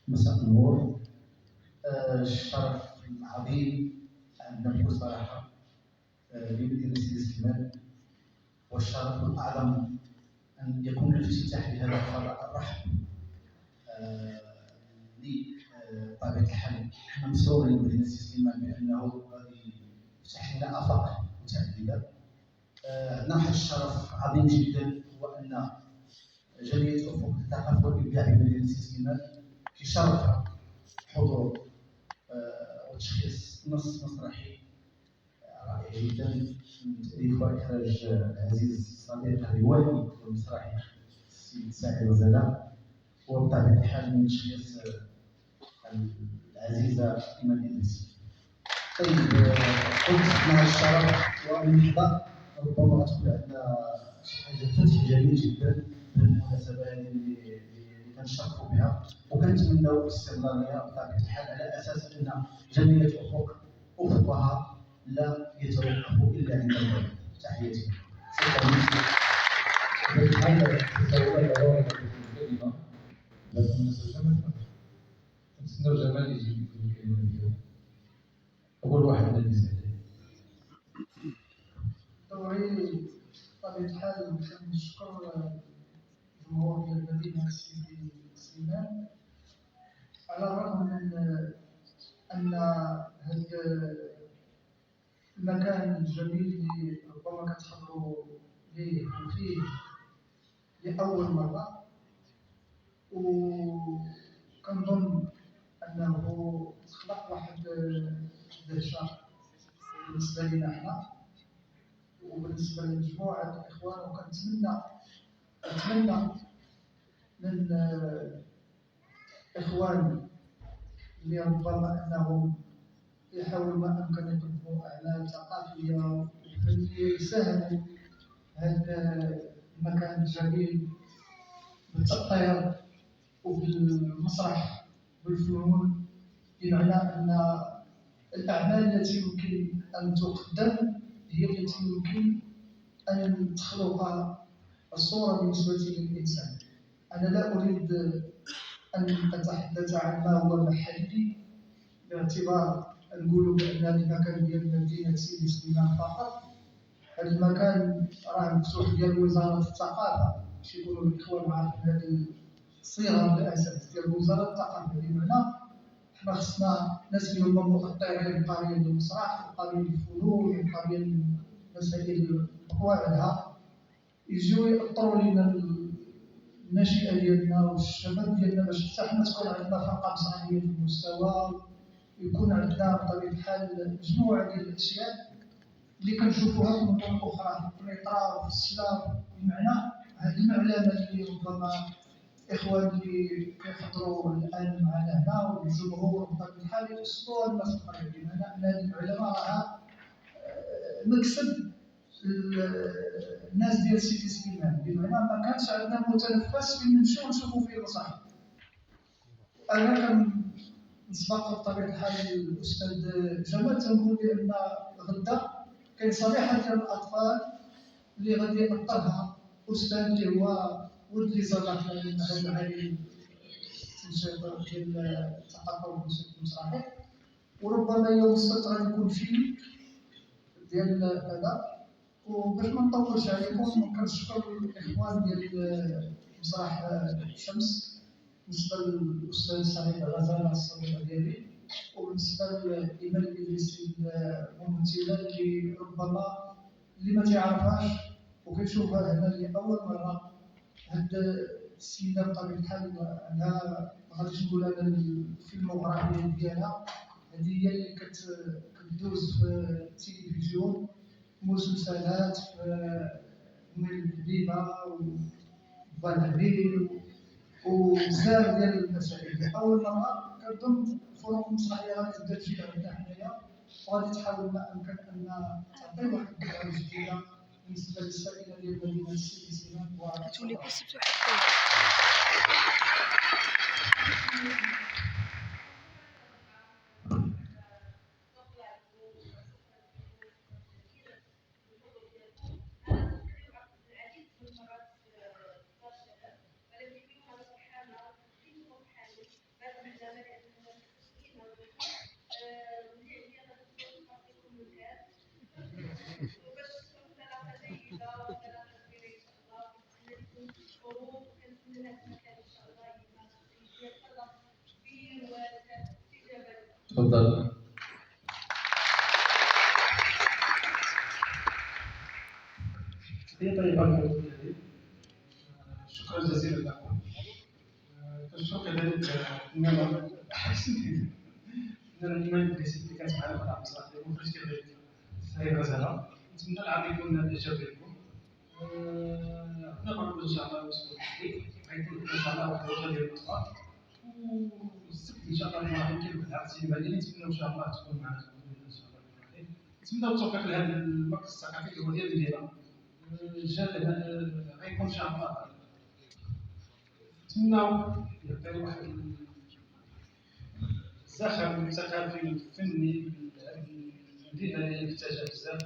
مساء النور. الشرف العظيم عندنا بكل صراحة لمدينة سيدي سليمان، والشرف الأعظم أن يكون الافتتاح لهذا الفضاء الرحب. بطبيعة الحال نحن مسرورين بمدينة سيدي سليمان بأنه غادي يفتح لنا آفاق متعددة. عندنا واحد الشرف عظيم جدا، هو أن جمعية أفق للثقافة والإبداع بمدينة سيدي سليمان كيشرفها حضور وتشخيص نص مسرحي رائع جدا من تأليف وإخراج العزيز الصديق الروائي والمسرحي السيد سعيد غزالة، وبطبيعة الحال من تشخيص العزيزة إيمان إدريسي. طيب، قلت مع الشرف ومن لحظة ربما تكون عندنا شي حاجة فتح جميل جدا بالمناسبة هذه اللي كنشرفوا بها، وكنتمناو الاستمرارية بطبيعة الحال على أساس أن جمعية أفقها لا يتوقف إلا عند الغد. تحياتي. شكرا. بالحال التساؤلات ضرورية الكلمة، لكن نتسناو جمال يجي يقول الكلمة ديالو. أول واحد من النساء. دوري بطبيعة الحال كنشكر الجمهور ديال مدينة سيدي سليمان على الرغم من أن هذا المكان الجميل اللي ربما كتحضروا ليه وفيه لأول مرة، وكنظن أنه خلق واحد الدهشة بالنسبة لنا حنا وبالنسبة لمجموعة الإخوان، وكنتمنى من إخوان اللي ربما أنهم يحاولوا ما أمكن يقدموا أعمال ثقافية وفنية يساهموا هذا المكان الجميل بالتطهير وبالمسرح بالفنون، بمعنى أن الأعمال التي يمكن أن تقدم هي التي يمكن أن تخلق الصورة بالنسبة للإنسان. أنا لا أريد أن أتحدث عن ما هو محلي، باعتبار نقولوا بأن هذا المكان ديال مدينة سيدي سليمان فقط. هذا المكان راه مفتوح ديال وزارة الثقافة، باش يكونوا الإخوان عارفين هذه الصيغة بالأساس ديال وزارة الثقافة، بمعنى حنا خصنا ناس اللي هما مؤطرين قاريين المسرح وقاريين الفنون وقاريين مسائل بقواعدها يجيو يأطروا لنا الناشئة ديالنا والشباب ديالنا باش حتى حنا تكون عندنا فرقة مسرحية في المستوى، يكون عندنا بطبيعة الحال مجموعة ديال الأشياء اللي كنشوفوها في مدن أخرى في الإطار وفي السلام. بمعنى هذه المعلمة اللي ربما إخوان اللي كيحضروا الآن معنا هنا والجمهور بطبيعة الحال يوصلوا الناس الآخرين، بمعنى أن هذه المعلمة راها مكسب الناس ديال سيدي سليمان، بمعنى ما كانش عندنا متنفس فين نمشيو نشوفوا فيه المسرح. أنا كنسبق بطبيعة الحال الأستاذ جمال تنقول بأن غدا كاين صريحة ديال الأطفال اللي غادي يأطرها أستاذ اللي هو ولد اللي صدق المعهد العالي للتنشيط ديال الثقافة والتنشيط المسرحي، وربما يوم السبت غادي يكون فيلم ديال هذا. وباش ما نطولش عليكم كنشكر الإخوان ديال مسرح الشمس بالنسبة للأستاذ سعيد غزالة الصديقة ديالي، وبالنسبة لإيمان إدريسي الممثلة اللي ربما اللي ما تعرفهاش وكيشوفها هنا لأول مرة. هاد السيدة بطبيعة الحال عندها ما غاديش نقول أنا الفيلموغرافيا ديالها، هذه هي اللي كتدوز في التلفزيون مسلسلات في من الحبيبة والعبير وبزاف ديال المسائل. أول مرة كنظن الفروق المسرحية غادي تبدا تجي عندنا حنايا، وغادي تحاول ما أمكن أن تعطي واحد الفكرة جديدة بالنسبة للسائلة ديال مدينة سيدي سليمان. تفضل. هي طيبة. شكرا جزيلا لكم. كنشوف كذلك اننا الإيمان الإدريسي اللي كانت معنا في العام الصالح المخرج كذلك سعيد غزالة. نتمنى العام يكون الإعجاب لكم. نقرب إن شاء الله الأسبوع الجاي غيكون إن شاء الله واحد الوجبة ديال الأطفال. والسبت إن شاء الله يمكن واحد العرض سينمائي نتمنى إن شاء الله تكون معنا إن شاء الله. نتمنى التوفيق لهذا المركز الثقافي اللي هو ديال المدينة. غيكون إن شاء الله نتمنى يعطي واحد الزخم الثقافي الفني المدينة اللي محتاجة بزاف.